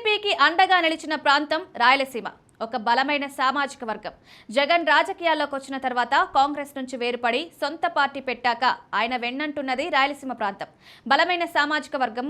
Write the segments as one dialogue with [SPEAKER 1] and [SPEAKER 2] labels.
[SPEAKER 1] వైసీపీకి అండగా నిలిచిన ప్రాంతం రాయలసీమ. ఒక బలమైన సామాజిక వర్గం. జగన్ రాజకీయాల్లోకి వచ్చిన తర్వాత కాంగ్రెస్ నుంచి వేరుపడి సొంత పార్టీ పెట్టాక ఆయన వెన్నంటున్నది రాయలసీమ ప్రాంతం. బలమైన సామాజిక వర్గం.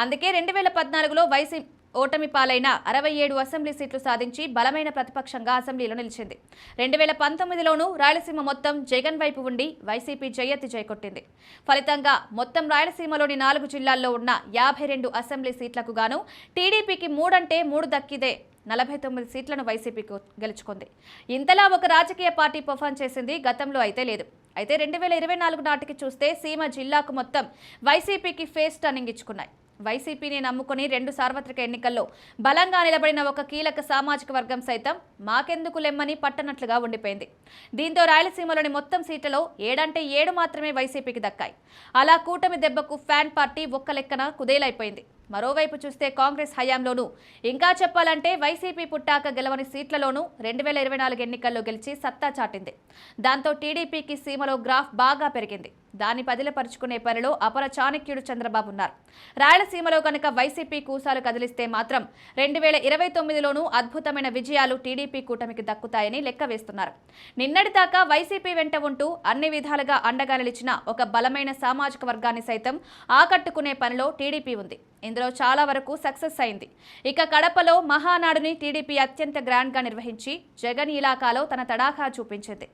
[SPEAKER 1] అందుకే 2014లో వైసీపీ ఓటమి పాలైన 67 అసెంబ్లీ సీట్లు సాధించి బలమైన ప్రతిపక్షంగా అసెంబ్లీలో నిలిచింది. 2019లోనూ రాయలసీమ మొత్తం జగన్ వైపు ఉండి వైసీపీ జయెత్తి జయకొట్టింది. ఫలితంగా మొత్తం రాయలసీమలోని 4 జిల్లాల్లో ఉన్న 52 అసెంబ్లీ సీట్లకు గాను టీడీపీకి 3 అంటే 3 దక్కిదే. 49 సీట్లను వైసీపీకి గెలుచుకుంది. ఇంతలా ఒక రాజకీయ పార్టీ పర్ఫార్మ్ చేసింది గతంలో అయితే లేదు. అయితే 2024 నాటికి చూస్తే సీమ జిల్లాకు మొత్తం వైసీపీకి ఫేస్ టర్నింగ్ ఇచ్చుకున్నాయి. వైసీపీని నమ్ముకుని 2 సార్వత్రిక ఎన్నికల్లో బలంగా నిలబడిన ఒక కీలక సామాజిక వర్గం సైతం మాకెందుకు లెమ్మని పట్టనట్లుగా ఉండిపోయింది. దీంతో రాయలసీమలోని మొత్తం సీట్లలో 7 అంటే 7 మాత్రమే వైసీపీకి దక్కాయి. అలా కూటమి దెబ్బకు ఫ్యాన్ పార్టీ ఒక్క లెక్కన కుదేలైపోయింది. మరోవైపు చూస్తే కాంగ్రెస్ హయాంలోనూ, ఇంకా చెప్పాలంటే వైసీపీ పుట్టాక గెలవని సీట్లలోనూ 2024 ఎన్నికల్లో గెలిచి సత్తా చాటింది. దాంతో టీడీపీకి సీమలో గ్రాఫ్ బాగా పెరిగింది. దాన్ని పదిలపరుచుకునే పనిలో అపర చాణక్యుడు చంద్రబాబు ఉన్నారు. రాయలసీమలో కనుక వైసీపీ కూసాలు కదిలిస్తే మాత్రం 2029లోనూ అద్భుతమైన విజయాలు టీడీపీ కూటమికి దక్కుతాయని లెక్క వేస్తున్నారు. నిన్నటిదాకా వైసీపీ వెంట ఉంటూ అన్ని విధాలుగా అండగా నిలిచిన ఒక బలమైన సామాజిక వర్గాన్ని సైతం ఆకట్టుకునే పనిలో టీడీపీ ఉంది. ఇందులో చాలా వరకు సక్సెస్ అయింది. ఇక కడపలో మహానాడుని టీడీపీ అత్యంత గ్రాండ్ గా నిర్వహించి జగన్ ఇలాకాలో తన తడాఖా చూపించింది.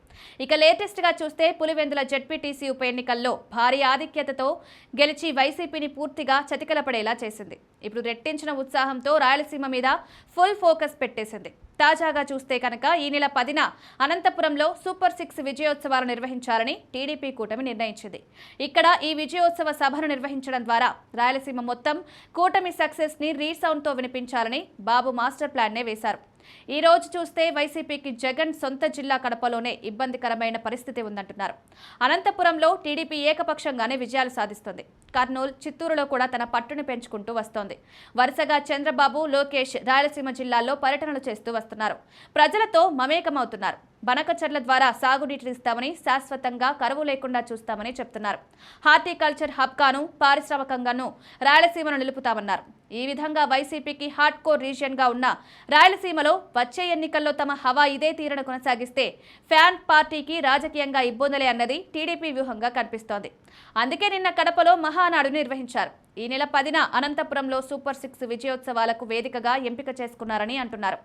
[SPEAKER 1] ఇక లేటెస్ట్ గా చూస్తే పులివెందుల జెడ్పీటీసీ ఉప ఎన్నికల్లో భారీ ఆధిక్యతతో గెలిచి వైసీపీని పూర్తిగా చతికిలపడేలా చేసింది. ఇప్పుడు రెట్టించిన ఉత్సాహంతో రాయలసీమ మీద ఫుల్ ఫోకస్ పెట్టేసింది. తాజాగా చూస్తే కనుక ఈ నెల 10న అనంతపురంలో సూపర్ 6 విజయోత్సవాలు నిర్వహించాలని టీడీపీ కూటమి నిర్ణయించింది. ఇక్కడ ఈ విజయోత్సవ సభను నిర్వహించడం ద్వారా రాయలసీమ మొత్తం కూటమి సక్సెస్ ని రీసౌండ్ తో వినిపించాలని బాబు మాస్టర్ ప్లాన్ నే వేశారు. ఈ రోజు చూస్తే వైసీపీకి జగన్ సొంత జిల్లా కడపలోనే ఇబ్బందికరమైన పరిస్థితి ఉందంటున్నారు. అనంతపురంలో టీడీపీ ఏకపక్షంగానే విజయాలు సాధిస్తుంది. కర్నూలు, చిత్తూరులో కూడా తన పట్టును పెంచుకుంటూ వస్తోంది. వరుసగా చంద్రబాబు, లోకేష్ రాయలసీమ జిల్లాల్లో పర్యటనలు చేస్తూ వస్తున్నారు. ప్రజలతో మమేకమవుతున్నారు. బనకచర్ల ద్వారా సాగునీటిని ఇస్తామని, శాశ్వతంగా కరువు లేకుండా చూస్తామని చెప్తున్నారు. హార్టికల్చర్ హబ్ గాను, పారిశ్రామికంగాను రాయలసీమను నిలుపుతామన్నారు. ఈ విధంగా వైసీపీకి హార్డ్ కోర్ రీజియన్ గా ఉన్న రాయలసీమలో వచ్చే ఎన్నికల్లో తమ హవా ఇదే తీరును కొనసాగిస్తే ఫ్యాన్ పార్టీకి రాజకీయంగా ఇబ్బందులే అన్నది టీడీపీ వ్యూహంగా కనిపిస్తోంది. అందుకే నిన్న కడపలో మహానాడు నిర్వహించారు. ఈ నెల 10న అనంతపురంలో సూపర్ 6 విజయోత్సవాలకు వేదికగా ఎంపిక చేసుకున్నారని అంటున్నారు.